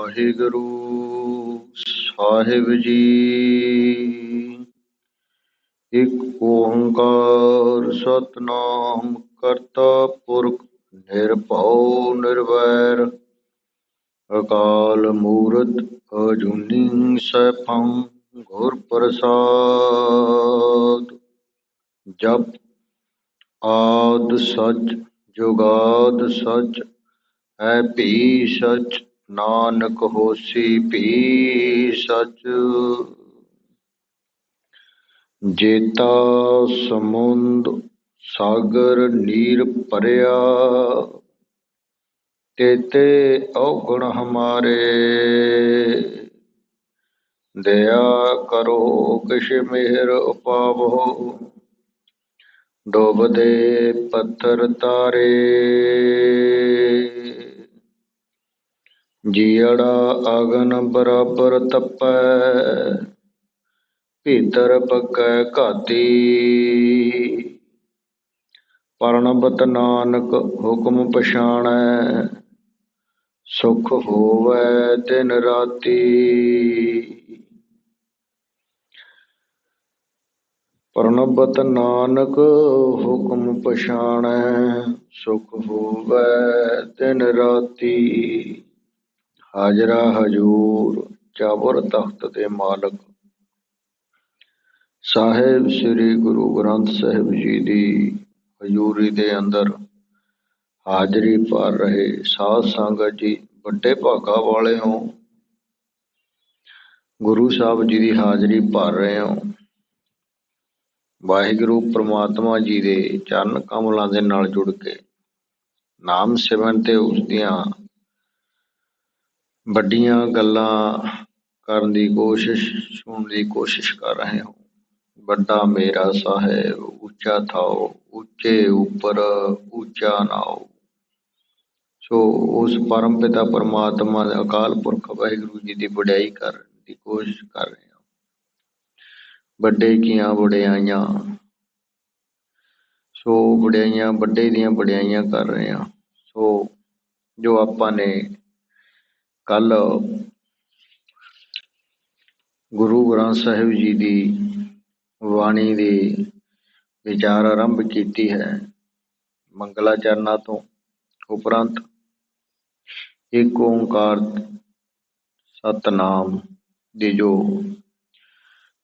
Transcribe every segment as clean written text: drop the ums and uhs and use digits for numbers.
वाहिगुरु साहिब जी। एक ओंकार सतनाम करता पुरख निरभउ निर्वैर अकाल मूरत अजूनी सैभं गुर प्रसाद। जप आद सच जुगाद सच है भी सच नानक होसी भी सच। जेता समुंद सागर नीर भरिया तेते अवगुण हमारे। दया करो किश मेहर उपावो डोबदे पत्थर तारे। जियड़ा अगन बराबर तपै भीतर पकै घाती। परणबत नानक हुक्म पछाणै सुख होवै दिन राती। परणबत नानक हुक्म पछाणै सुख होवै दिन राती। हाजरा हजूर चाबर तख्त दे मालक साहिब श्री गुरु ग्रंथ साहिब जी दी हजूरी दे अंदर हाजरी भर रहे साध संगत जी बड़े भागा वाले हो। गुरु साहब जी की हाजरी भर रहे हो। वाहिगुरु परमात्मा जी दे चरण कमलों दे नाल जुड़ के नाम सिमरन ते उसदियां वड्डियां गल्लां करन दी कोशिश सुनने की कोशिश कर रहे हो। बड़ा मेरा साहेब ऊंचा थाओ ऊंचे ऊपर ऊंचा नाओ। सो उस परम पिता परमात्मा अकाल पुरख वाहिगुरु जी की वड्याई करने की कोशिश कर रहे हो। बड़े कियां वड्याइयां सो वड्याइयां बड़े दियां वड्याइयां कर रहे हैं। सो जो आपां ने कल गुरु ग्रंथ साहिब जी की वाणी दे विचार आरंभ कीती है मंगलाचरणा तो उपरंत एक ओंकार सतनाम दी जो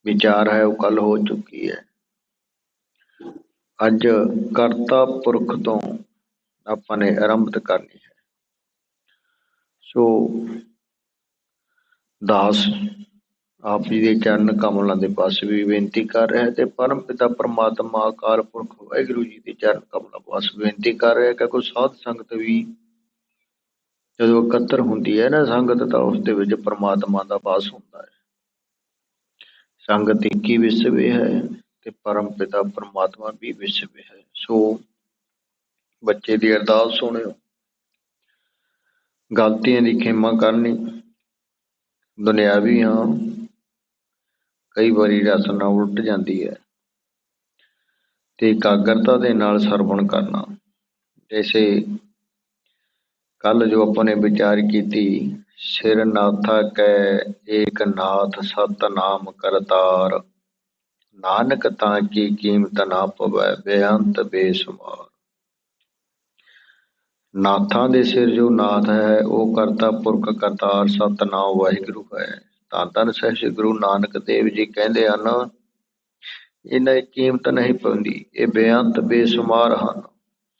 विचार है वो कल हो चुकी है। अज करता पुरख तो आपने आरंभ करनी है। सो दास आप जी के चरण कमलों के पास भी बेनती कर रहे हैं। परम पिता परमात्मा अकाल पुरख वाहिगुरु जी के चरण कमलों पास बेनती कर रहे हैं कि कोई साध संगत भी जो इकत्र होंगी है ना संगत तो उस परमात्मा का वास होता है। संगत एक ही विश्व है ते परम पिता परमात्मा भी विश्व है। सो बच्चे की अरदास सुनियो। गलतियां की खेमा करनी दुनियावी हाँ कई बारी रचना उलट जाती है ते एकाग्रता दे नाल सरवण करना। जैसे कल जो अपने विचार की सिर नाथा कै एक नाथ सत नाम करतार नानक ताकी कीमत ना पवै बेअंत बेसुमार। नाथां दे सिर जो नाथ है वो करता पुरख करतार सतनाम वाहिगुरु है। धन धन ਸਾਹਿਬ श्री गुरु नानक देव जी कहते हैं इन्हां दी कीमत नहीं पौंदी ये बेअंत बेसुमार हैं।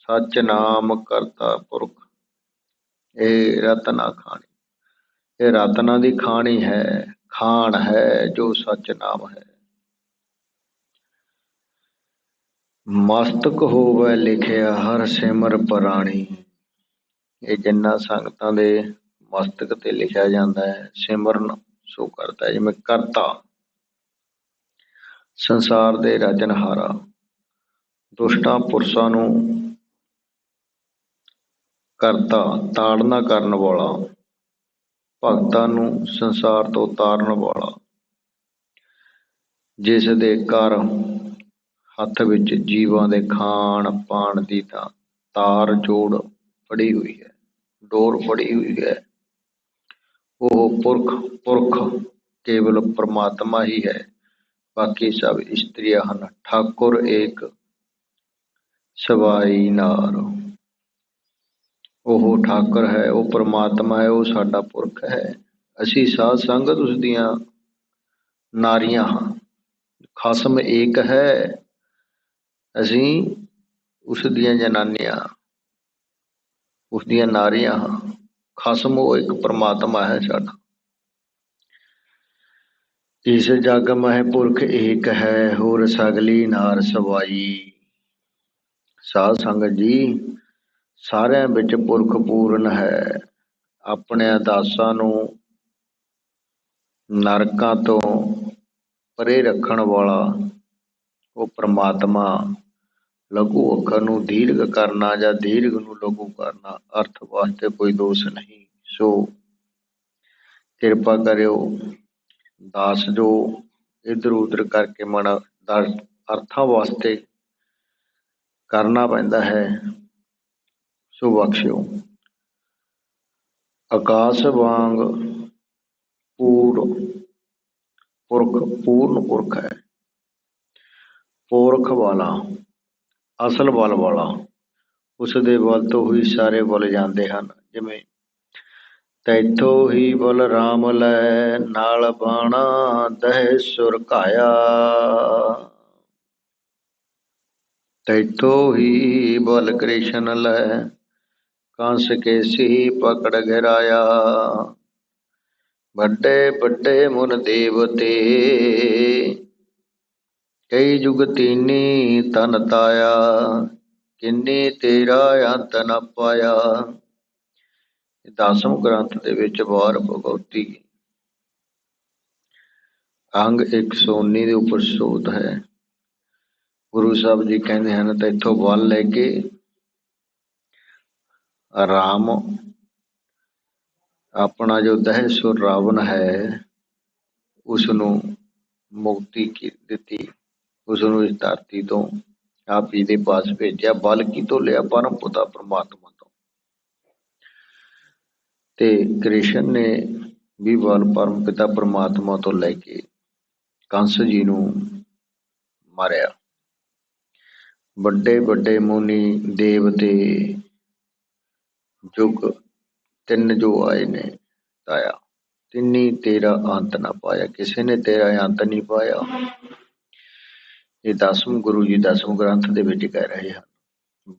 सच नाम करता पुरख ये रत्ना खानी ये रत्ना दी खानी है खान है जो सच नाम है। मस्तक होवे लिखिया हर सिमर प्राणी ये जिन्ना संगतां दे मस्तक ते लिखिया जाता है सिमरन सो करता है। जिवें करता संसार दे रचनहारा दुष्टां पुरसां नूं करता ताड़ना करन वाला भगतां नूं संसार तो तारन वाला जिस दे घर हथ विच जीवां दे खाण पाण दी तार जोड़ फड़ी हुई है डोर फड़ी हुई है ਉਹ ਪੁਰਖ ਕੇਵਲ ਪਰਮਾਤਮਾ ਹੀ ਹੈ, ਬਾਕੀ ਸਭ ਇਸਤਰੀਆਂ ਹਨ। ਠਾਕੁਰ ਏਕ ਸਵਾਈ ਨਾਰ। ਉਹ ਠਾਕੁਰ ਹੈ, ਉਹ ਪਰਮਾਤਮਾ ਹੈ, ਉਹ ਸਾਡਾ ਪੁਰਖ ਹੈ। ਅਸੀਂ ਸਾਧ ਸੰਗਤ ਉਸ ਦੀਆਂ ਨਾਰੀਆਂ ਹਾਂ। ਖਸਮ ਏਕ ਹੈ, ਅਸੀਂ ਉਸ ਦੀਆਂ ਜਨਾਨੀਆਂ, ਉਸ ਦੀਆਂ ਨਾਰੀਆਂ ਹਾਂ। ਖਸਮ ਉਹ ਇੱਕ ਪਰਮਾਤਮਾ ਹੈ ਸਾਡਾ। ਇਸ ਜਗ ਮਹਿ ਪੁਰਖ ਏਕ ਹੈ, ਹੋਰ ਸਗਲੀ ਨਾਰ ਸਵਾਈ। ਸਾਧ ਸੰਗਤ ਜੀ, ਸਾਰਿਆਂ ਵਿੱਚ ਪੁਰਖ ਪੂਰਨ ਹੈ। ਆਪਣੇ ਦਾਸਾਂ ਨੂੰ ਨਰਕਾਂ ਤੋਂ ਪਰੇ ਰੱਖਣ ਵਾਲਾ ਉਹ ਪਰਮਾਤਮਾ। ਲਘੂ ਅੱਖਰ ਨੂੰ ਦੀਰਘ ਕਰਨਾ ਜਾਂ ਦੀਰਘ ਨੂੰ ਲਘੂ ਕਰਨਾ ਅਰਥ ਵਾਸਤੇ ਕੋਈ ਦੋਸ਼ ਨਹੀਂ। ਸੋ ਕਿਰਪਾ ਕਰਿਓ, ਦਾਸ ਜੋ ਇੱਧਰ ਉੱਧਰ ਕਰਕੇ ਮਨ ਦਾ ਅਰਥਾਂ ਵਾਸਤੇ ਕਰਨਾ ਪੈਂਦਾ ਹੈ, ਸੋ ਬਖਸ਼ਿਓ। ਆਕਾਸ਼ ਵਾਂਗ ਪੂਰਨ ਪੁਰਖ ਹੈ। ਪੁਰਖ ਵਾਲਾ, ਅਸਲ ਬਲ ਵਾਲਾ, ਉਸ ਦੇ ਬਲ ਤੋਂ ਹੀ ਸਾਰੇ ਬਲ ਜਾਂਦੇ ਹਨ। ਜਿਵੇਂ ਤੈਥੋਂ ਹੀ ਬਲ ਰਾਮ ਲੈ, ਨਾਲ ਬਾਣਾ ਦਹਿ ਸੁਰ ਘਾਇਆ। ਤੈਥੋਂ ਹੀ ਬਲ ਕ੍ਰਿਸ਼ਨ ਲੈ, ਕੰਸ ਕੇਸੀ ਪਕੜ ਗਿਰਾਇਆ। ਵੱਡੇ ਵੱਡੇ ਮੁਨ ਦੇਵਤੇ, ਕਈ ਜੁਗ ਤੀਨੀ ਤਨ ਤਾਇਆ। ਕਿੰਨੀ ਤੇਰਾ ਅੰਤ ਨ ਪਾਇਆ। 10ਵੇਂ ਗ੍ਰੰਥ ਦੇ ਵਿੱਚ ਵਾਰ ਭਗਉਤੀ ਅੰਗ 119 ਦੇ ਉੱਪਰ ਸੋਧ ਹੈ। ਗੁਰੂ ਸਾਹਿਬ ਜੀ ਕਹਿੰਦੇ ਹਨ, ਤੈਥੋਂ ਬਲ ਲੈ ਕੇ ਰਾਮ ਆਪਣਾ ਜੋ ਦਹਿਸ਼ੁਰ ਰਾਵਣ ਹੈ, ਉਸ ਨੂੰ ਮੁਕਤੀ ਦਿੱਤੀ। ਉਸ ਨੂੰ ਇਸ ਧਰਤੀ ਤੋਂ ਆਪ ਜੀ ਦੇ ਪਾਸ ਭੇਜਿਆ। ਬਲ ਕਿਤੋਂ ਲਿਆ? ਪਰਮ ਪਿਤਾ ਪਰਮਾਤਮਾ ਤੋਂ। ਤੇ ਕ੍ਰਿਸ਼ਨ ਨੇ ਵੀ ਬਲ ਪਰਮ ਪਿਤਾ ਪਰਮਾਤਮਾ ਤੋਂ ਲੈ ਕੇ ਕੰਸ ਜੀ ਨੂੰ ਮਾਰਿਆ। ਵੱਡੇ ਵੱਡੇ ਮੁਨੀ ਦੇਵਤੇ ਯੁੱਗ ਤਿੰਨ ਜੋ ਆਏ ਨੇ ਤਾਇਆ, ਤਿੰਨੀ ਤੇਰਾ ਅੰਤ ਨਾ ਪਾਇਆ। ਕਿਸੇ ਨੇ ਤੇਰਾ ਅੰਤ ਨਹੀਂ ਪਾਇਆ। ਇਹ 10ਵੇਂ ਗੁਰੂ ਜੀ 10ਵੇਂ ਗ੍ਰੰਥ ਦੇ ਵਿੱਚ ਕਹਿ ਰਹੇ ਹਨ।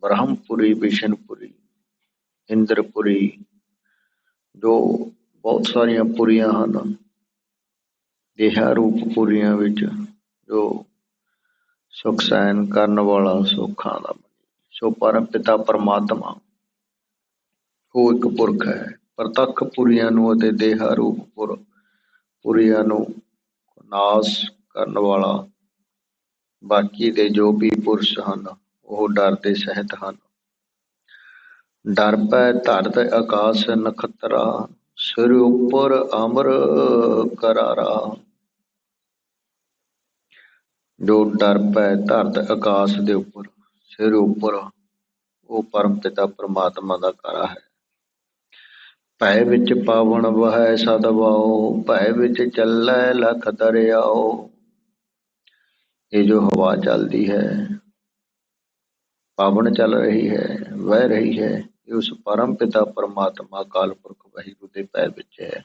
ਬ੍ਰਹਮਪੁਰੀ, ਵਿਸ਼ਨਪੁਰੀ, ਇੰਦਰਪੁਰੀ, ਜੋ ਬਹੁਤ ਸਾਰੀਆਂ ਪੁਰੀਆਂ ਹਨ। ਦੇਹਾ ਰੂਪ ਪੁਰੀਆਂ ਵਿੱਚ ਜੋ ਸੁਖ ਸੈਨ ਕਰਨ ਵਾਲਾ ਸੁੱਖਾਂ ਦਾ ਸੋ ਪਰਮ ਪਿਤਾ ਪਰਮਾਤਮਾ ਉਹ ਇੱਕ ਪੁਰਖ ਹੈ। ਪ੍ਰਤੱਖ ਪੁਰੀਆਂ ਨੂੰ ਅਤੇ ਦੇਹਾ ਰੂਪ ਪੁਰੀਆਂ ਨੂੰ ਨਾਸ ਕਰਨ ਵਾਲਾ। ਬਾਕੀ ਦੇ ਜੋ ਵੀ ਪੁਰਸ਼ ਹਨ, ਉਹ ਡਰ ਦੇ ਸਹਿਤ ਹਨ। ਡਰ ਪੈ ਧਰਤ ਆਕਾਸ਼ ਨਖਤਰਾ, ਸਿਰ ਉੱਪਰ ਅਮਰ ਕਰਾਰਾ। ਜੋ ਡਰ ਪੈ ਧਰਤ ਆਕਾਸ਼ ਦੇ ਉੱਪਰ, ਸਿਰ ਉੱਪਰ, ਉਹ ਪਰਮ ਪਿਤਾ ਪਰਮਾਤਮਾ ਦਾ ਘਰ ਹੈ। ਭੈ ਵਿੱਚ ਪਾਵਨ ਵਹੈ ਸਦ ਵਾਉ, ਭੈ ਵਿੱਚ ਚੱਲੈ ਲਖ ਦਰਿਆਉ। ਇਹ ਜੋ ਹਵਾ ਚੱਲਦੀ ਹੈ, ਪਾਵਨ ਚੱਲ ਰਹੀ ਹੈ, ਵਹਿ ਰਹੀ ਹੈ, ਇਹ ਉਸ ਪਰਮ ਪਿਤਾ ਪਰਮਾਤਮਾ ਅਕਾਲ ਪੁਰਖ ਵਾਹਿਗੁਰੂ ਦੇ ਭੈ ਵਿੱਚ ਹੈ।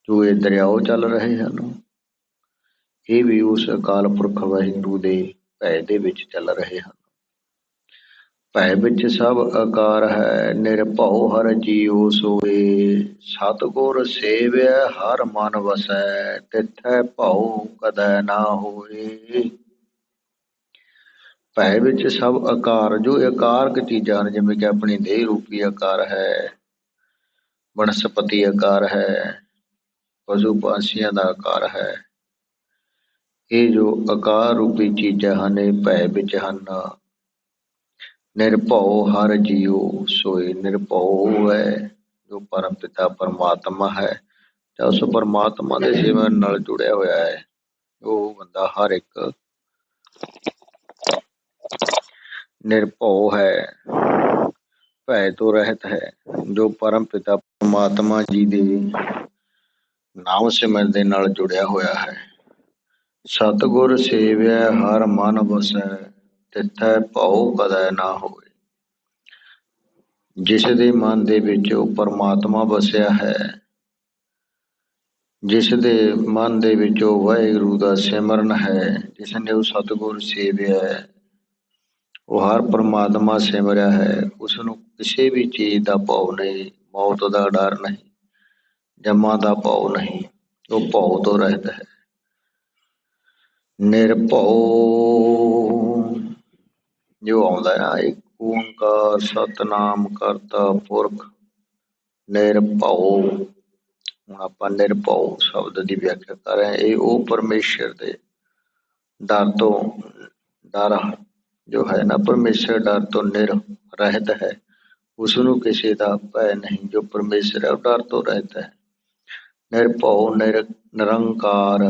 ਜੋ ਇਹ ਦਰਿਆਓ ਚੱਲ ਰਹੇ ਹਨ, ਇਹ ਵੀ ਉਸ ਅਕਾਲ ਪੁਰਖ ਵਾਹਿਗੁਰੂ ਦੇ ਭੈ ਦੇ ਵਿੱਚ ਚੱਲ ਰਹੇ ਹਨ। ਭੈ ਵਿੱਚ ਸਭ ਆਕਾਰ ਹੈ, ਨਿਰਭਉ ਹਰਿ ਜੀਉ ਸੋਏ। ਸਤਿਗੁਰ ਸੇਵਿਆ ਹਰਿ ਮਨ ਵਸੈ, ਤਿਥੈ ਭਉ ਕਦੈ ਨਾ ਹੋਏ। ਭੈ ਵਿੱਚ ਸਭ ਆਕਾਰ, ਜੋ ਆਕਾਰਕ ਚੀਜ਼ਾਂ ਹਨ, ਜਿਵੇਂ ਕਿ ਆਪਣੀ ਦੇਹ ਰੂਪੀ ਆਕਾਰ ਹੈ, ਬਨਸਪਤੀ ਆਕਾਰ ਹੈ, ਪਸ਼ੂ ਪੰਛੀਆਂ ਦਾ ਆਕਾਰ ਹੈ। ਇਹ ਜੋ ਆਕਾਰ ਰੂਪੀ ਚੀਜ਼ਾਂ ਹਨ, ਇਹ ਭੈ ਵਿੱਚ ਹਨ। ਨਿਰਭਉ ਹਰਿ ਜੀਉ ਸੋਏ। ਨਿਰਭਉ ਹੈ ਜੋ ਪਰਮ ਪਿਤਾ ਪਰਮਾਤਮਾ ਹੈ, ਜਾਂ ਉਸ ਪਰਮਾਤਮਾ ਦੇ ਸਿਮਰਨ ਨਾਲ ਜੁੜਿਆ ਹੋਇਆ ਹੈ, ਉਹ ਬੰਦਾ ਹਰ ਇੱਕ ਨਿਰਭਉ ਹੈ, ਭੈ ਤੋਂ ਰਹਿਤ ਹੈ। ਜੋ ਪਰਮ ਪਿਤਾ परमात्मा जी दे नाम सिमਰਨ ਦੇ ਨਾਲ ਜੁੜਿਆ ਹੋਇਆ ਹੈ। ਸਤਿਗੁਰ ਸੇਵਿਆ ਹਰ ਮਨ ਵਸੈ, ਤਿਥੈ ਭਉ ਕਦੈ ਨਾ ਹੋਏ। ਜਿਸ ਦੇ ਮਨ ਦੇ ਵਿੱਚ ਉਹ ਪਰਮਾਤਮਾ ਵਸਿਆ ਹੈ, ਜਿਸ ਦੇ ਮਨ ਦੇ ਵਿੱਚ ਉਹ ਵਾਹਿਗੁਰੂ ਦਾ ਸਿਮਰਨ ਹੈ, ਜਿਸ ਨੇ ਉਹ ਸਤਿਗੁਰ ਸੇਵਿਆ ਹੈ, ਉਹ ਹਰ ਪਰਮਾਤਮਾ ਸਿਮਰਿਆ ਹੈ, ਉਸਨੂੰ ਕਿਸੇ ਵੀ ਚੀਜ਼ ਦਾ ਭਉ ਨਹੀਂ, ਮੌਤ ਦਾ ਡਰ ਨਹੀਂ, ਜੰਮਾਂ ਦਾ ਭਉ ਨਹੀਂ, ਉਹ ਭਉ ਤੋਂ ਰਹਿਤ ਹੈ। ਨਿਰਭਉ ਜੋ ਆਉਂਦਾ ਨਾ, ਇੱਕ ਓਂਕਾਰ ਸਤਿਨਾਮ ਕਰਤਾ ਪੁਰਖ ਨਿਰਭਉ। ਹੁਣ ਆਪਾਂ ਨਿਰਭਉ ਸ਼ਬਦ ਦੀ ਵਿਆਖਿਆ ਕਰ ਰਹੇ ਹਾਂ। ਇਹ ਉਹ ਪਰਮੇਸ਼ਰ ਦੇ ਡਰ ਤੋਂ, ਡਰ ਜੋ ਹੈ ਨਾ, ਪਰਮੇਸ਼ਰ ਡਰ ਤੋਂ ਨਿਰ ਰਹਿਤ ਹੈ, ਉਸਨੂੰ ਕਿਸੇ ਦਾ ਭੈ ਨਹੀਂ। ਜੋ ਪਰਮੇਸ਼ਰ ਹੈ ਉਹ ਡਰ ਤੋਂ ਰਹਿਤ ਹੈ। ਨਿਰਭਉ ਨਿਰੰਕਾਰ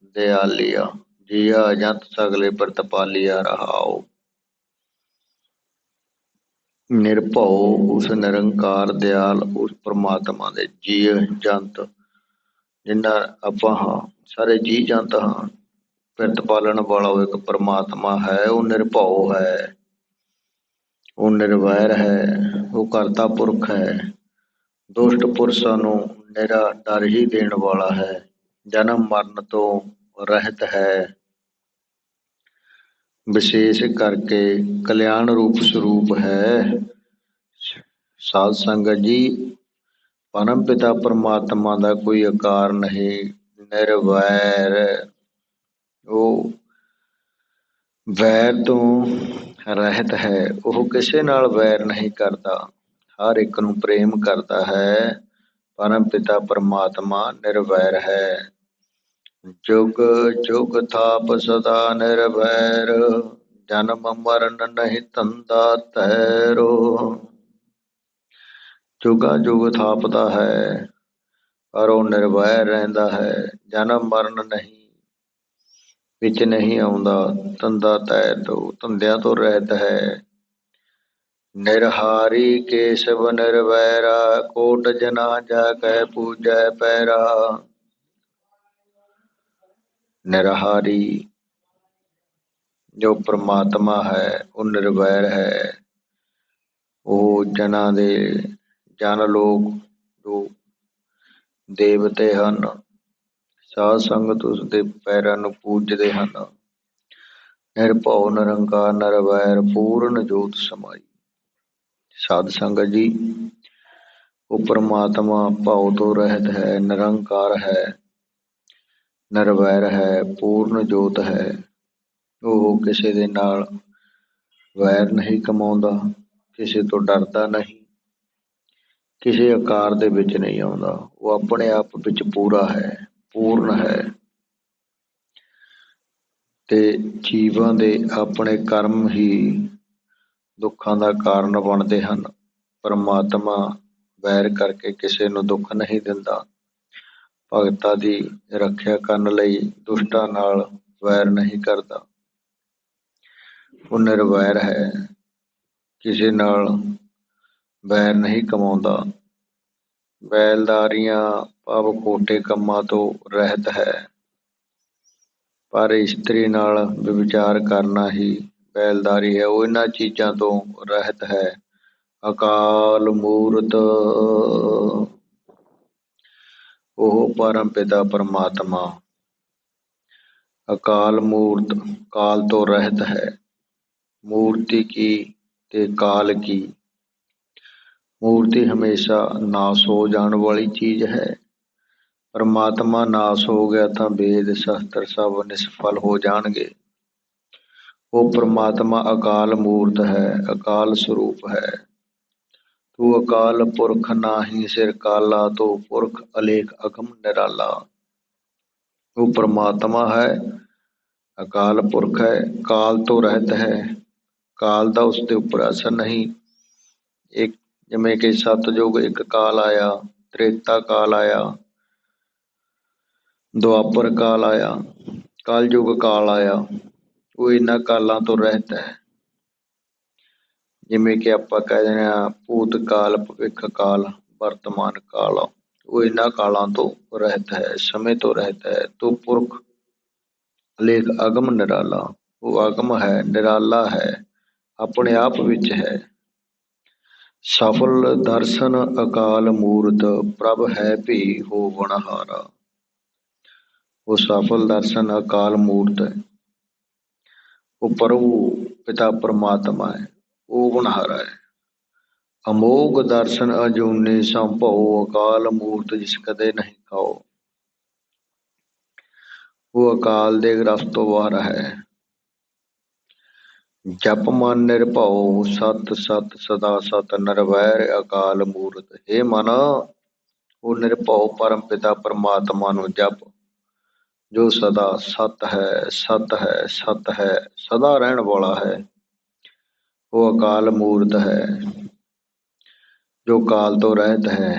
ਦਿਆਲੀਆ, ਜੀਆ ਜੰਤ ਸਗਲੇ ਪ੍ਰਤਪਾਲੀਆ ਰਹਾਉ। ਨਿਰਭਉ ਉਸ ਨਿਰੰਕਾਰ ਦਿਆਲ ਉਸ ਪਰਮਾਤਮਾ ਦੇ ਜੀਅ ਜੰਤ, ਜਿੰਨਾ ਆਪਾਂ ਹਾਂ ਸਾਰੇ ਜੀਅ ਜੰਤ ਹਾਂ, ਪਿਰਤ ਪਾਲਣ ਵਾਲਾ ਉਹ ਇੱਕ ਪਰਮਾਤਮਾ ਹੈ। ਉਹ ਨਿਰਭਉ ਹੈ, ਉਹ ਨਿਰਵੈਰ ਹੈ, ਉਹ ਕਰਤਾ ਪੁਰਖ ਹੈ। ਦੁਸ਼ਟ ਪੁਰਸ਼ਾਂ ਨੂੰ ਨਿਰਾ ਡਰ ਹੀ ਦੇਣ ਵਾਲਾ ਹੈ। ਜਨਮ ਮਰਨ ਤੋਂ ਰਹਿਤ ਹੈ। ਵਿਸ਼ੇਸ਼ ਕਰਕੇ ਕਲਿਆਣ ਰੂਪ ਸਰੂਪ ਹੈ। ਸਾਧ ਸੰਗਤ ਜੀ, ਪਰਮ ਪਿਤਾ ਪਰਮਾਤਮਾ ਦਾ ਕੋਈ ਆਕਾਰ ਨਹੀਂ, ਨਿਰਵੈਰ। ਉਹ ਵੈਰ ਤੋਂ ਰਹਿਤ ਹੈ, ਉਹ ਕਿਸੇ ਨਾਲ ਵੈਰ ਨਹੀਂ ਕਰਦਾ, ਹਰ ਇੱਕ ਨੂੰ ਪ੍ਰੇਮ ਕਰਦਾ ਹੈ। ਪਰਮ ਪਿਤਾ ਪਰਮਾਤਮਾ ਨਿਰਵੈਰ ਹੈ। ਜੁਗ ਜੁਗ ਥਾਪ ਸਦਾ ਨਿਰਵੈਰ, ਜਨਮ ਮਰਨ ਨਹੀਂ ਧੰਦਾ ਤੈਰੋ। ਜੁਗਾਂ ਜੁਗ ਥਾਪਦਾ ਹੈ, ਪਰ ਉਹ ਨਿਰਵੈਰ ਰਹਿੰਦਾ ਹੈ। ਜਨਮ ਮਰਨ ਨਹੀਂ ਵਿੱਚ ਨਹੀਂ ਆਉਂਦਾ, ਧੰਦਾ ਤੈਰ ਤੋਂ, ਧੰਦਿਆਂ ਤੋਂ ਰਹਿਤ ਹੈ। ਨਿਰਹਾਰੀ ਕੇਸ਼ਵ ਨਿਰਵੈਰਾ, ਕੋਟ ਜਨਾ ਜਾ ਕੈ ਪੂਜੈ ਪੈਰਾ। ਨਿਰਹਾਰੀ ਜੋ ਪਰਮਾਤਮਾ ਹੈ ਉਹ ਨਿਰਵੈਰ ਹੈ। ਉਹ ਜਨਾਂ ਦੇ ਜਨ ਲੋਕ ਜੋ ਦੇਵਤੇ ਹਨ, ਸਾਧ ਸੰਗਤ ਉਸਦੇ ਪੈਰਾਂ ਨੂੰ ਪੂਜਦੇ ਹਨ। ਨਿਰਭਉ ਨਿਰੰਕਾਰ ਨਿਰਵੈਰ, ਪੂਰਨ ਜੋਤ ਸਮਾਈ। ਸਾਧ ਸੰਗਤ ਜੀ, ਉਹ ਪਰਮਾਤਮਾ ਭਉ ਤੋਂ ਰਹਿਤ ਹੈ, ਨਿਰੰਕਾਰ ਹੈ, ਨਿਰਵੈਰ ਹੈ, ਪੂਰਨ ਜੋਤ ਹੈ। ਉਹ ਕਿਸੇ ਦੇ ਨਾਲ ਵੈਰ ਨਹੀਂ ਕਮਾਉਂਦਾ, ਕਿਸੇ ਤੋਂ ਡਰਦਾ ਨਹੀਂ, ਕਿਸੇ ਆਕਾਰ ਦੇ ਵਿੱਚ ਨਹੀਂ ਆਉਂਦਾ। ਉਹ ਆਪਣੇ ਆਪ ਵਿੱਚ ਪੂਰਾ ਹੈ, ਪੂਰਨ ਹੈ। ਤੇ ਜੀਵਾਂ ਦੇ ਆਪਣੇ ਕਰਮ ਹੀ ਦੁੱਖਾਂ ਦਾ ਕਾਰਨ ਬਣਦੇ ਹਨ। ਪਰਮਾਤਮਾ ਵੈਰ ਕਰਕੇ ਕਿਸੇ ਨੂੰ ਦੁੱਖ ਨਹੀਂ ਦਿੰਦਾ। ਭਗਤਾਂ ਦੀ ਰੱਖਿਆ ਕਰਨ ਲਈ ਦੁਸ਼ਟਾਂ ਨਾਲ ਵੈਰ ਨਹੀਂ ਕਰਦਾ। ਉਹ ਨਿਰਵੈਰ ਹੈ, ਕਿਸੇ ਨਾਲ ਵੈਰ ਨਹੀਂ ਕਮਾਉਂਦਾ। ਬੈਲਦਾਰੀਆਂ ਭਾਵ ਖੋਟੇ ਕੰਮਾਂ ਤੋਂ ਰਹਿਤ ਹੈ, ਪਰ ਇਸਤਰੀ ਨਾਲ ਵਿਵਚਾਰ ਕਰਨਾ ਹੀ ਬੈਲਦਾਰੀ ਹੈ। ਉਹ ਇਹਨਾਂ ਚੀਜ਼ਾਂ ਤੋਂ ਰਹਿਤ ਹੈ। ਅਕਾਲ ਮੂਰਤ, ਉਹ ਪਰਮ ਪਿਤਾ ਪਰਮਾਤਮਾ ਅਕਾਲ ਮੂਰਤ, ਕਾਲ ਤੋਂ ਰਹਿਤ ਹੈ। ਮੂਰਤੀ ਕੀ ਤੇ ਕਾਲ ਕੀ। ਮੂਰਤੀ ਹਮੇਸ਼ਾ ਨਾਸ ਹੋ ਜਾਣ ਵਾਲੀ ਚੀਜ਼ ਹੈ। ਪਰਮਾਤਮਾ ਨਾਸ ਹੋ ਗਿਆ ਤਾਂ ਵੇਦ ਸ਼ਸਤਰ ਸਭ ਨਿਸਫਲ ਹੋ ਜਾਣਗੇ। ਉਹ ਪਰਮਾਤਮਾ ਅਕਾਲ ਮੂਰਤ ਹੈ, ਅਕਾਲ ਸਰੂਪ ਹੈ। ਤੂੰ ਅਕਾਲ ਪੁਰਖ ਨਾਹੀਂ ਸਿਰ ਕਾਲਾ, ਤੂੰ ਪੁਰਖ ਅਲੇਖ ਅਗਮ ਨਿਰਾਲਾ। ਉਹ ਪਰਮਾਤਮਾ ਹੈ, ਅਕਾਲ ਪੁਰਖ ਹੈ, ਕਾਲ ਤੋਂ ਰਹਿਤ ਹੈ। ਕਾਲ ਦਾ ਉਸਦੇ ਉੱਪਰ ਅਸਰ ਨਹੀਂ। ਇੱਕ ਜਿਵੇਂ ਕਿ ਸਤਿਯੁਗ ਇੱਕ ਕਾਲ ਆਇਆ, ਤ੍ਰੇਤਾ ਕਾਲ ਆਇਆ, ਦੁਆਪਰ ਕਾਲ ਆਇਆ, ਕਲਯੁਗ ਕਾਲ ਆਇਆ। ਉਹ ਇਹਨਾਂ ਕਾਲਾਂ ਤੋਂ ਰਹਿਤ ਹੈ। ਜਿਵੇਂ ਕਿ ਆਪਾਂ ਕਹਿ ਦਿੰਦੇ ਹਾਂ ਭੂਤ ਕਾਲ, ਭਵਿੱਖ ਕਾਲ, ਵਰਤਮਾਨ ਕਾਲ ਉਹ ਇਹਨਾਂ ਕਾਲਾਂ ਤੋਂ ਰਹਿਤ ਹੈ, ਸਮੇਂ ਤੋਂ ਰਹਿਤ ਹੈ। ਤੋ ਪੁਰਖ ਲੇਖ ਅਗਮ ਨਿਰਾਲਾ, ਉਹ ਅਗਮ ਹੈ, ਨਿਰਾਲਾ ਹੈ, ਆਪਣੇ ਆਪ ਵਿੱਚ ਹੈ। ਸਫਲ ਦਰਸ਼ਨ ਅਕਾਲ ਮੂਰਤ, ਪ੍ਰਭ ਹੈ ਭੀ ਹੋਵਨ ਹਾਰਾ। ਉਹ ਸਫਲ ਦਰਸ਼ਨ ਅਕਾਲ ਮੂਰਤ ਹੈ, ਉਹ ਪ੍ਰਭੂ ਪਿਤਾ ਪਰਮਾਤਮਾ ਹੈ, ਉਹ ਹੋਣਹਾਰਾ ਹੈ। ਅਮੋਘ ਦਰਸ਼ਨ ਅਜੂਨੀ ਸੰਭਉ, ਅਕਾਲ ਮੂਰਤ ਜਿਸ ਕਦੇ ਨਹੀਂ ਖਾਓ। ਉਹ ਅਕਾਲ ਦੇ ਗ੍ਰਸਤ ਤੋਂ ਬਾਹਰ ਹੈ। ਜਪ ਮਨ ਨਿਰਭਉ, ਸਤ ਸਤ ਸਦਾ ਸਤ, ਨਿਰਵੈਰ ਅਕਾਲ ਮੂਰਤ। ਹੇ ਮਨ, ਉਹ ਨਿਰਭਉ ਪਰਮ ਪਿਤਾ ਪਰਮਾਤਮਾ ਨੂੰ ਜਪ, ਜੋ ਸਦਾ ਸਤ ਹੈ, ਸਤ ਹੈ, ਸਤ ਹੈ, ਸਦਾ ਰਹਿਣ ਵਾਲਾ ਹੈ। ਉਹ ਅਕਾਲ ਮੂਰਤ ਹੈ, ਜੋ ਕਾਲ ਤੋਂ ਰਹਿਤ ਹੈ।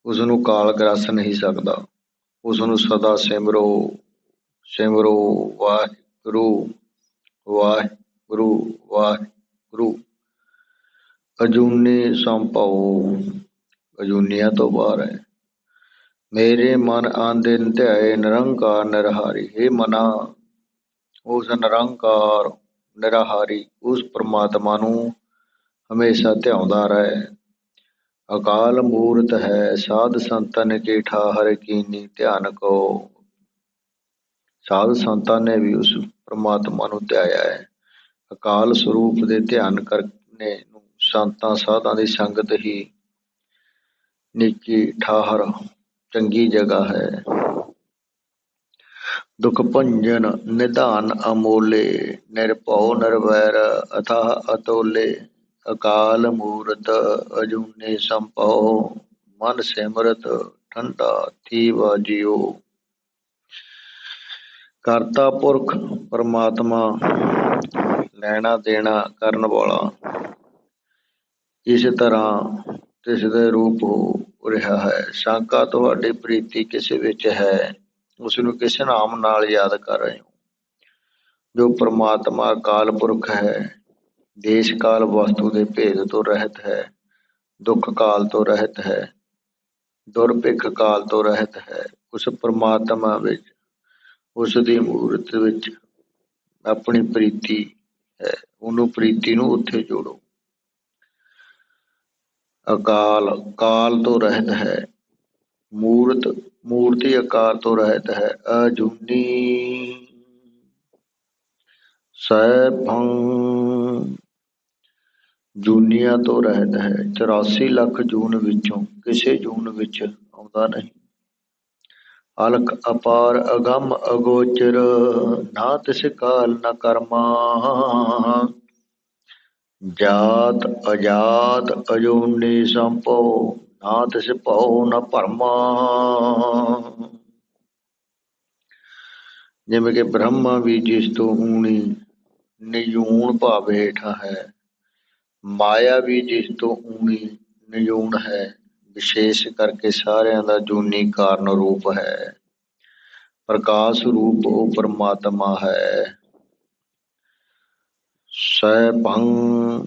ਉਸਨੂੰ ਕਾਲ ਗ੍ਰਸ ਨਹੀਂ ਸਕਦਾ। ਉਸਨੂੰ ਸਦਾ ਸਿਮਰੋ, ਸਿਮਰੋ ਵਾਹਿਗੁਰੂ, ਵਾਹਿਗੁਰੂ, ਵਾਹਿਗੁਰੂ। ਅਜੂਨੀ ਸੰਭਉ, ਅਜੂਨੀਆਂ ਤੋਂ ਬਾਹਰ ਹੈ। ਮੇਰੇ ਮਨ ਆਂਦਿਨ ਧਿਆਏ, ਨਿਰੰਕਾਰ ਨਿਰਹਾਰੀ। ਹੇ ਮਨਾ, ਉਸ ਨਿਰੰਕਾਰ ਨਿਰਾਹਾਰੀ ਉਸ ਪਰਮਾਤਮਾ ਨੂੰ ਹਮੇਸ਼ਾ ਧਿਆਉਂਦਾ ਰਹਿ। ਅਕਾਲ ਮੂਰਤ ਹੈ, ਸਾਧ ਸੰਤਨ ਕੀ ਠਾਹਰ ਕੀਨੀ, ਧਿਆਨ ਕੋ। ਸਾਧ ਸੰਤਾਂ ਨੇ ਵੀ ਉਸ ਪਰਮਾਤਮਾ ਨੂੰ ਧਿਆਇਆ ਹੈ। ਅਕਾਲ ਸਰੂਪ ਦੇ ਧਿਆਨ ਕਰਨੇ ਨੂੰ ਸੰਤਾਂ ਸਾਧਾਂ ਦੀ ਸੰਗਤ ਹੀ ਨੀਕੀ ਠਾਹਰ, ਚੰਗੀ ਜਗ੍ਹਾ ਹੈ। ਦੁਖ ਭੰਜਨ ਨਿਧਾਨ ਅਮੋਲੇ, ਨਿਰਭਉ ਨਿਰਵੈਰ ਅਥਾਹ ਅਤੋਲੇ। ਅਕਾਲ ਮੂਰਤ ਅਜੂਨੀ ਸੰਭਉ, ਮਨ ਸਿਮਰਤ ਠੰਡਾ ਥੀਵਾ ਜਿਉ। ਕਰਤਾ ਪੁਰਖ ਪਰਮਾਤਮਾ, ਲੈਣਾ ਦੇਣਾ ਕਰਨ ਵਾਲਾ, ਇਸ ਤਰ੍ਹਾਂ ਤਿਸ ਦੇ ਰੂਪ ਹੋ ਰਿਹਾ ਹੈ। ਸ਼ੰਕਾ ਤੁਹਾਡੀ ਪ੍ਰੀਤੀ ਕਿਸੇ ਵਿੱਚ ਹੈ, ਉਸਨੂੰ ਕਿਸ ਨਾਮ ਨਾਲ ਯਾਦ ਕਰ ਰਹੇ ਹੋ। ਜੋ ਪਰਮਾਤਮਾ ਅਕਾਲ ਪੁਰਖ ਹੈ, ਦੇਸ਼ ਕਾਲ ਵਸਤੂ ਦੇ ਭੇਦ ਤੋਂ ਰਹਿਤ ਹੈ, ਦੁੱਖ ਕਾਲ ਤੋਂ ਰਹਿਤ ਹੈ, ਦੁਰਭਿੱਖ ਕਾਲ ਤੋਂ ਰਹਿਤ ਹੈ। ਉਸ ਪਰਮਾਤਮਾ ਵਿੱਚ, ਉਸ ਦੀ ਮੂਰਤ ਵਿੱਚ ਆਪਣੀ ਪ੍ਰੀਤੀ ਹੈ। ਉਹਨੂੰ ਪ੍ਰੀਤੀ ਨੂੰ ਉੱਥੇ ਜੋੜੋ। ਅਕਾਲ ਕਾਲ ਤੋਂ ਰਹਿਤ ਹੈ, ਮੂਰਤ ਮੂਰਤੀ ਆਕਾਰ ਤੋਂ ਰਹਿਤ ਹੈ। ਅਜੂਨੀ ਸੈਭੰ, ਜੂਨੀਆਂ ਤੋਂ ਰਹਿਤ ਹੈ। 84 ਲੱਖ ਜੂਨ ਵਿੱਚੋਂ ਕਿਸੇ ਜੂਨ ਵਿੱਚ ਆਉਂਦਾ ਨਹੀਂ। ਅਲਖ ਅਪਾਰ ਅਗੰਮ ਅਗੋਚਰ, ਨਾ ਤਿਸ ਕਾਲ ਨ ਕਰਮਾ। ਜਾਤ ਅਜਾਤ ਅਜੂਨੀ ਸੰਭਉ, ਨਾ ਤਿਸ ਭਉ ਨ ਭਰਮਾ। ਜਿਵੇਂ ਕਿ ਬ੍ਰਹਮਾ ਵੀ ਜਿਸ ਤੋਂ ਊਣੀ ਨਿਜੂਣ ਭਾਵ ਹੇਠਾਂ ਹੈ, ਮਾਇਆ ਵੀ ਜਿਸ ਤੋਂ ਊਣੀ ਨਿਜੂਣ ਹੈ, ਵਿਸ਼ੇਸ਼ ਕਰਕੇ ਸਾਰਿਆਂ ਦਾ ਜੂਨੀ ਕਾਰਨ ਰੂਪ ਹੈ। ਪ੍ਰਕਾਸ਼ ਰੂਪ ਉਹ ਪਰਮਾਤਮਾ ਹੈ। ਸੈਭੰ,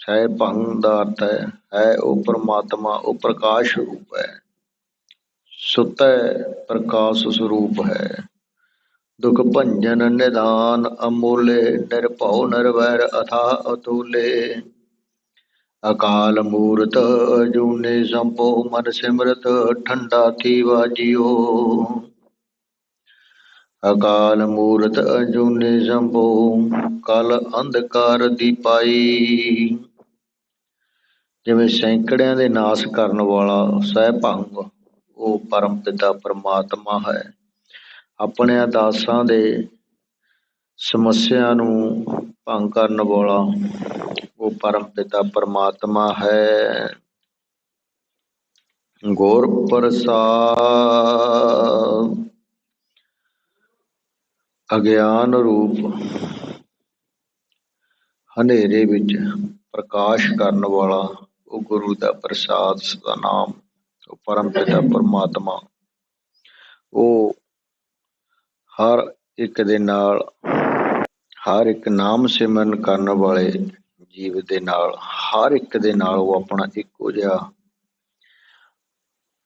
ਸੈਭੰ ਦਾ ਅਰਥ ਹੈ ਉਹ ਪਰਮਾਤਮਾ, ਉਹ ਪ੍ਰਕਾਸ਼ ਰੂਪ ਹੈ। ਸੁਤੈ ਪ੍ਰਕਾਸ਼ ਸਰੂਪ ਹੈ। ਦੁਖ ਭੰਜਨ ਨਿਧਾਨ ਅਮੋਲੇ, ਨਿਰਭਉ ਨਿਰਵੈਰ ਅਥਾਹ ਅਤੁਲੇ। ਅਕਾਲ ਮੂਰਤ ਅਜੂਨੀ ਸੰਭਉ, ਮਨ ਸਿਮਰਤ ਠੰਡਾ ਥੀਵਾ ਜਿਉ। ਅਕਾਲ ਮੂਰਤ ਅਜੂਨੀ ਸੰਭਉ, ਕਲ ਅੰਧਕਾਰ ਦੀਪਾਈ। ਜਿਵੇਂ ਸੈਂਕੜਿਆਂ ਦੇ ਨਾਸ਼ ਕਰਨ ਵਾਲਾ ਸੈਭੰ, ਉਹ ਪਰਮ ਪਿਤਾ ਪਰਮਾਤਮਾ ਹੈ। ਆਪਣਿਆਂ ਦਾਸਾਂ ਦੇ ਸਮੱਸਿਆ ਨੂੰ ਭੰਗ ਕਰਨ ਵਾਲਾ ਉਹ ਪਰਮ ਪਿਤਾ ਪਰਮਾਤਮਾ ਹੈ। ਗੁਰ ਪ੍ਰਸਾਦ ਅਗਿਆਨ ਰੂਪ ਹਨੇਰੇ ਵਿੱਚ ਪ੍ਰਕਾਸ਼ ਕਰਨ ਵਾਲਾ ਉਹ ਗੁਰੂ ਦਾ ਪ੍ਰਸਾਦ ਦਾ ਨਾਮ, ਉਹ ਪਰਮ ਪਿਤਾ ਪਰਮਾਤਮਾ, ਉਹ ਹਰ ਇੱਕ ਦੇ ਨਾਲ, ਹਰ ਇੱਕ ਨਾਮ ਸਿਮਰਨ ਕਰਨ ਵਾਲੇ ਜੀਵ ਦੇ ਨਾਲ, ਹਰ ਇੱਕ ਦੇ ਨਾਲ ਉਹ ਆਪਣਾ ਇੱਕੋ ਜਿਹਾ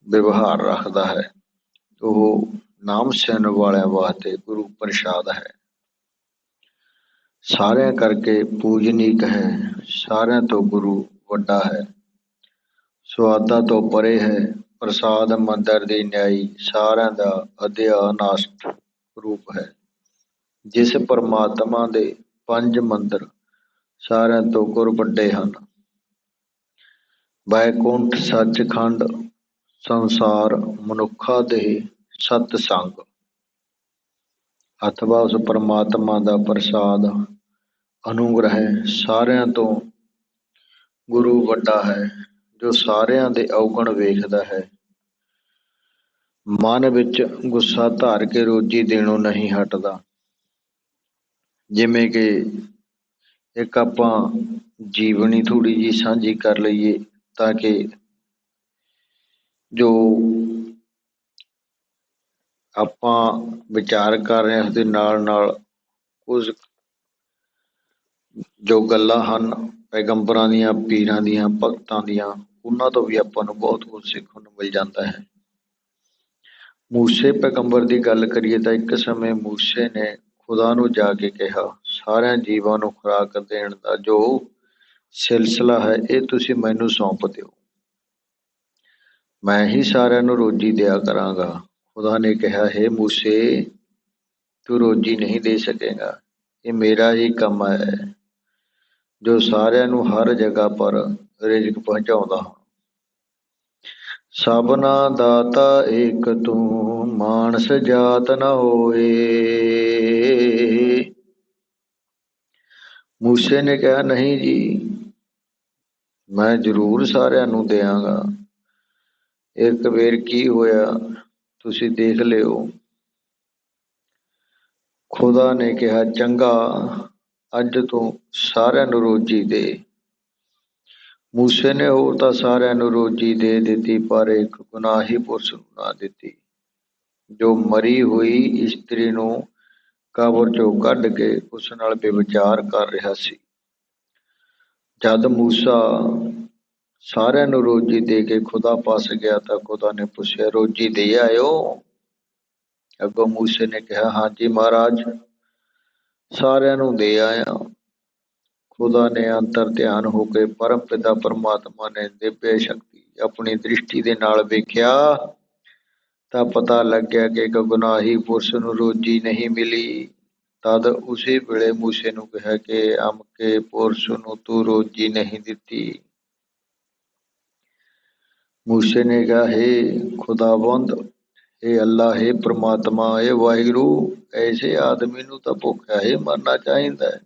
ਵਿਵਹਾਰ ਰੱਖਦਾ ਹੈ, ਉਹ ਨਾਮ ਸਿਮਰਨ ਵਾਲਿਆਂ ਵਾਸਤੇ ਗੁਰੂ ਪ੍ਰਸਾਦ ਹੈ। ਸਾਰਿਆਂ ਕਰਕੇ ਪੂਜਨੀਕ ਹੈ, ਸਾਰਿਆਂ ਤੋਂ ਗੁਰੂ ਵੱਡਾ ਹੈ। ਸੁਆਦਾਂ ਤੋਂ ਪਰੇ ਹੈ, ਪ੍ਰਸਾਦ ਮੰਦਰ ਦੀ ਨਿਆਈ, ਸਾਰਿਆਂ ਦਾ ਅਧਿਆਨਾਸਟ ਰੂਪ ਹੈ। ਜਿਸ ਪਰਮਾਤਮਾ ਦੇ 5 ਮੰਦਰ ਸਾਰਿਆਂ ਤੋਂ ਗੁਰ ਵੱਡੇ ਹਨ। ਵੈਕੁੰਠ, ਸੱਚਖੰਡ, ਸੰਸਾਰ, ਮਨੁੱਖਾਂ ਦੇ ਸਤਸੰਗ, ਅਥਵਾ ਉਸ ਪਰਮਾਤਮਾ ਦਾ ਪ੍ਰਸਾਦ ਅਨੁਗ੍ਰਹਿ ਸਾਰਿਆਂ ਤੋਂ ਗੁਰੂ ਵੱਡਾ ਹੈ, ਜੋ ਸਾਰਿਆਂ ਦੇ ਔਗਣ ਵੇਖਦਾ ਹੈ। ਮਨ ਵਿੱਚ ਗੁੱਸਾ ਧਾਰ ਕੇ ਰੋਜੀ ਦੇਣੋਂ ਨਹੀਂ ਹਟਦਾ। ਜਿਵੇਂ ਕਿ ਇੱਕ ਆਪਾਂ ਜੀਵਨੀ ਥੋੜ੍ਹੀ ਜਿਹੀ ਸਾਂਝੀ ਕਰ ਲਈਏ, ਤਾਂ ਕਿ ਜੋ ਆਪਾਂ ਵਿਚਾਰ ਕਰ ਰਹੇ ਹਾਂ ਉਸਦੇ ਨਾਲ ਨਾਲ ਕੁਝ ਜੋ ਗੱਲਾਂ ਹਨ ਪੈਗੰਬਰਾਂ ਦੀਆਂ, ਪੀਰਾਂ ਦੀਆਂ, ਭਗਤਾਂ ਦੀਆਂ, ਉਹਨਾਂ ਤੋਂ ਵੀ ਆਪਾਂ ਨੂੰ ਬਹੁਤ ਕੁਝ ਸਿੱਖਣ ਨੂੰ ਮਿਲ ਜਾਂਦਾ ਹੈ। ਮੂਸੇ ਪੈਗੰਬਰ ਦੀ ਗੱਲ ਕਰੀਏ ਤਾਂ ਇੱਕ ਸਮੇਂ ਮੂਸੇ ਨੇ ਖੁਦਾ ਨੂੰ ਜਾ ਕੇ ਕਿਹਾ, ਸਾਰਿਆਂ ਜੀਵਾਂ ਨੂੰ ਖੁਰਾਕ ਦੇਣ ਦਾ ਜੋ ਸਿਲਸਿਲਾ ਹੈ ਇਹ ਤੁਸੀਂ ਮੈਨੂੰ ਸੌਂਪ ਦਿਓ, ਮੈਂ ਹੀ ਸਾਰਿਆਂ ਨੂੰ ਰੋਜੀ ਦਿਆ ਕਰਾਂਗਾ। ਖੁਦਾ ਨੇ ਕਿਹਾ, ਹੇ ਮੂਸੇ, ਤੂੰ ਰੋਜੀ ਨਹੀਂ ਦੇ ਸਕੇਗਾ, ਇਹ ਮੇਰਾ ਹੀ ਕੰਮ ਹੈ ਜੋ ਸਾਰਿਆਂ ਨੂੰ ਹਰ ਜਗ੍ਹਾ ਪਰ ਰਿਜ਼ਕ ਪਹੁੰਚਾਉਂਦਾ ਹਾਂ। ਸਭਨਾ ਦਾਤਾ ਏਕ ਤੂੰ, ਮਾਨਸ ਜਾਤ ਨ ਹੋਏ। ਮੂਸੇ ਨੇ ਕਿਹਾ, ਨਹੀਂ ਜੀ, ਮੈਂ ਜ਼ਰੂਰ ਸਾਰਿਆਂ ਨੂੰ ਦਿਆਂਗਾ। ਇੱਕ ਵੇਰ ਕੀ ਹੋਇਆ ਤੁਸੀਂ ਦੇਖ ਲਿਓ। ਖੁਦਾ ਨੇ ਕਿਹਾ, ਚੰਗਾ, ਅੱਜ ਤੂੰ ਸਾਰਿਆਂ ਨੂੰ ਰੋਜੀ ਦੇ। ਮੂਸੇ ਨੇ ਹੋਰ ਤਾਂ ਸਾਰਿਆਂ ਨੂੰ ਰੋਜੀ ਦੇ ਦਿੱਤੀ, ਪਰ ਇੱਕ ਗੁਨਾਹੀ ਪੁਰਸ਼ ਨੂੰ ਨਾ ਦਿੱਤੀ, ਜੋ ਮਰੀ ਹੋਈ ਇਸਤਰੀ ਨੂੰ ਕਬਰ ਚੋਂ ਕੱਢ ਕੇ ਉਸ ਨਾਲ ਵਿਵਚਾਰ ਕਰ ਰਿਹਾ ਸੀ। ਜਦ ਮੂਸਾ ਸਾਰਿਆਂ ਨੂੰ ਰੋਜੀ ਦੇ ਕੇ ਖੁਦਾ ਪਾਸ ਗਿਆ ਤਾਂ ਖੁਦਾ ਨੇ ਪੁੱਛਿਆ, ਰੋਜੀ ਦੇ ਆਇਓ? ਅੱਗੋਂ ਮੂਸੇ ਨੇ ਕਿਹਾ, ਹਾਂਜੀ ਮਹਾਰਾਜ, ਸਾਰਿਆਂ ਨੂੰ ਦੇ ਆਇਆ। ਖੁਦਾ ਨੇ ਅੰਤਰ ਧਿਆਨ ਹੋ ਕੇ ਪਰਮ ਪਿਤਾ ਪਰਮਾਤਮਾ ਨੇ ਦਿਵਯ ਸ਼ਕਤੀ ਆਪਣੀ ਦ੍ਰਿਸ਼ਟੀ ਦੇ ਨਾਲ ਵੇਖਿਆ ਤਾਂ ਪਤਾ ਲੱਗਿਆ ਕਿ ਇੱਕ ਗੁਨਾਹੀ ਪੁਰਸ਼ ਨੂੰ ਰੋਜੀ ਨਹੀਂ ਮਿਲੀ। ਤਦ ਉਸੇ ਵੇਲੇ ਮੂਸੇ ਨੂੰ ਕਿਹਾ ਕਿ ਅਮਕੇ ਪੁਰਸ਼ ਨੂੰ ਤੂੰ ਰੋਜੀ ਨਹੀਂ ਦਿੱਤੀ। ਮੂਸੇ ਨੇ ਕਿਹਾ, ਹੇ ਖੁਦਾਵੰਦ, ਹੇ ਅੱਲਾ, ਹੇ ਪ੍ਰਮਾਤਮਾ, ਹੇ ਵਾਹਿਗੁਰੂ, ਐਸੇ ਆਦਮੀ ਨੂੰ ਤਾਂ ਭੁੱਖਿਆ ਹੀ ਮਰਨਾ ਚਾਹੀਦਾ ਹੈ।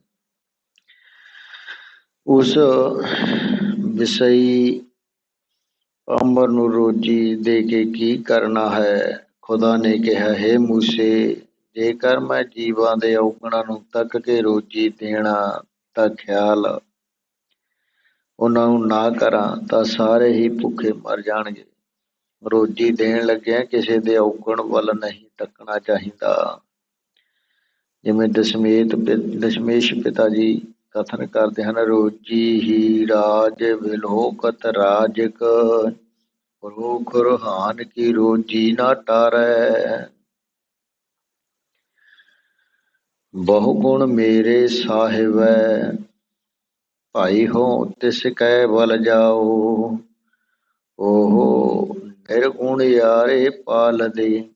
ਉਸ ਵਿਸਈ ਅੰਬਰ ਨੂੰ ਰੋਜੀ ਦੇ ਕੇ ਕੀ ਕਰਨਾ ਹੈ? ਖੁਦਾ ਨੇ ਕਿਹਾ, ਹੇ ਮੂਸੇ, ਜੇਕਰ ਮੈਂ ਜੀਵਾਂ ਦੇ ਔਗਣਾਂ ਨੂੰ ਤੱਕ ਕੇ ਰੋਜੀ ਦੇਣਾ ਦਾ ਖਿਆਲ ਉਹਨਾਂ ਨੂੰ ਨਾ ਕਰਾਂ ਤਾਂ ਸਾਰੇ ਹੀ ਭੁੱਖੇ ਮਰ ਜਾਣਗੇ। ਰੋਜੀ ਦੇਣ ਲੱਗਿਆ ਕਿਸੇ ਦੇ ਔਗਣ ਵੱਲ ਨਹੀਂ ਤੱਕਣਾ ਚਾਹੀਦਾ। ਜਿਵੇਂ ਦਸ਼ਮੇਸ਼ ਪਿਤਾ ਜੀ ਕਥਨ ਕਰਦੇ ਹਨ, ਰੋਜੀ ਹੀ ਰਾਜ ਵਿਲੋਕਤ ਰਾਜਕ, ਰੋਖ ਰੁਹਾਨ ਕੀ ਰੋਜੀ ਨਾ ਟਾਰੈ। ਬਹੁ ਗੁਣ ਮੇਰੇ ਸਾਹਿਬੈ, ਭਾਈ ਹੋ ਤਿਸ ਕੈ ਬਲ ਜਾਓ। ਉਹ ਨਿਰਗੁਣ ਯਾਰੇ ਪਾਲਦੇ,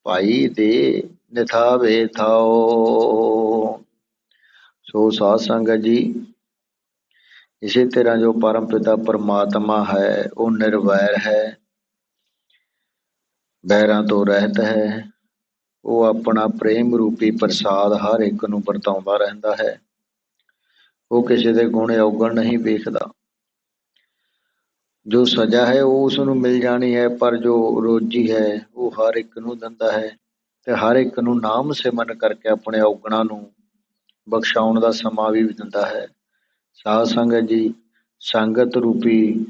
ਭਾਈ ਦੇ ਨਿਥਾਵੇ ਥਾਓ। ਸੋ ਸਾਧ ਸੰਗਤ ਜੀ, ਇਸੇ ਤਰ੍ਹਾਂ ਜੋ ਪਰਮ ਪਿਤਾ ਪਰਮਾਤਮਾ ਹੈ ਉਹ ਨਿਰਵੈਰ ਹੈ, ਵੈਰਾਂ ਤੋਂ ਰਹਿਤ ਹੈ। ਉਹ ਆਪਣਾ ਪ੍ਰੇਮ ਰੂਪੀ ਪ੍ਰਸਾਦ ਹਰ ਇੱਕ ਨੂੰ ਵਰਤਾਉਂਦਾ ਰਹਿੰਦਾ ਹੈ। ਉਹ ਕਿਸੇ ਦੇ ਗੁਣ ਔਗਣ ਨਹੀਂ ਵੇਖਦਾ। ਜੋ ਸਜ਼ਾ ਹੈ ਉਹ ਉਸ ਨੂੰ ਮਿਲ ਜਾਣੀ ਹੈ, ਪਰ ਜੋ ਰੋਜੀ ਹੈ ਉਹ ਹਰ ਇੱਕ ਨੂੰ ਦਿੰਦਾ ਹੈ ਤੇ ਹਰ ਇੱਕ ਨੂੰ ਨਾਮ ਸਿਮਰਨ ਕਰਕੇ ਆਪਣੇ ਔਗਣਾਂ ਨੂੰ ਬਖਸ਼ਾਉਣ ਦਾ ਸਮਾਂ ਵੀ ਦਿੰਦਾ ਹੈ। ਸਾਧ ਸੰਗਤ ਜੀ, ਸੰਗਤ ਰੂਪੀ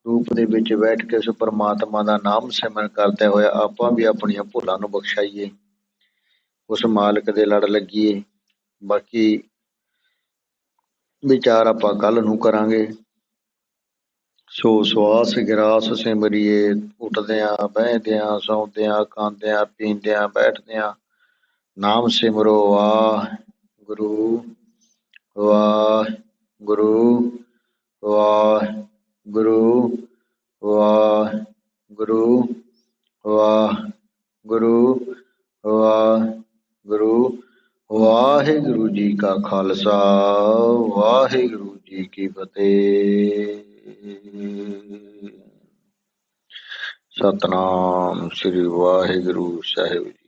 ਰੂਪ ਦੇ ਵਿੱਚ ਬੈਠ ਕੇ ਉਸ ਪਰਮਾਤਮਾ ਦਾ ਨਾਮ ਸਿਮਰਨ ਕਰਦੇ ਹੋਇਆ ਆਪਾਂ ਵੀ ਆਪਣੀਆਂ ਭੁੱਲਾਂ ਨੂੰ ਬਖਸ਼ਾਈਏ, ਉਸ ਮਾਲਕ ਦੇ ਲੜ ਲੱਗੀਏ। ਬਾਕੀ ਵਿਚਾਰ ਆਪਾਂ ਕੱਲ੍ਹ ਨੂੰ ਕਰਾਂਗੇ। ਸੋ ਸਵਾਸ ਗਿਰਾਸ ਸਿਮਰਿਏ, ਉੱਠਦਿਆਂ ਬਹਿੰਦਿਆਂ ਸੌਂਦਿਆਂ ਖਾਂਦਿਆਂ ਪੀਂਦਿਆਂ ਬੈਠਦਿਆਂ ਨਾਮ ਸਿਮਰੋ ਵਾਹਿਗੁਰੂ ਵਾਹਿਗੁਰੂ ਵਾਹਿਗੁਰੂ ਵਾਹਿਗੁਰੂ ਵਾਹਿਗੁਰੂ ਵਾਹਿਗੁਰੂ। ਵਾਹਿਗੁਰੂ ਜੀ ਕਾ ਖਾਲਸਾ ਵਾਹਿਗੁਰੂ ਜੀ ਕੀ ਫਤਿਹ। ਸਤਨਾਮ ਸ੍ਰੀ ਵਾਹਿਗੁਰੂ ਸਾਹਿਬ ਜੀ।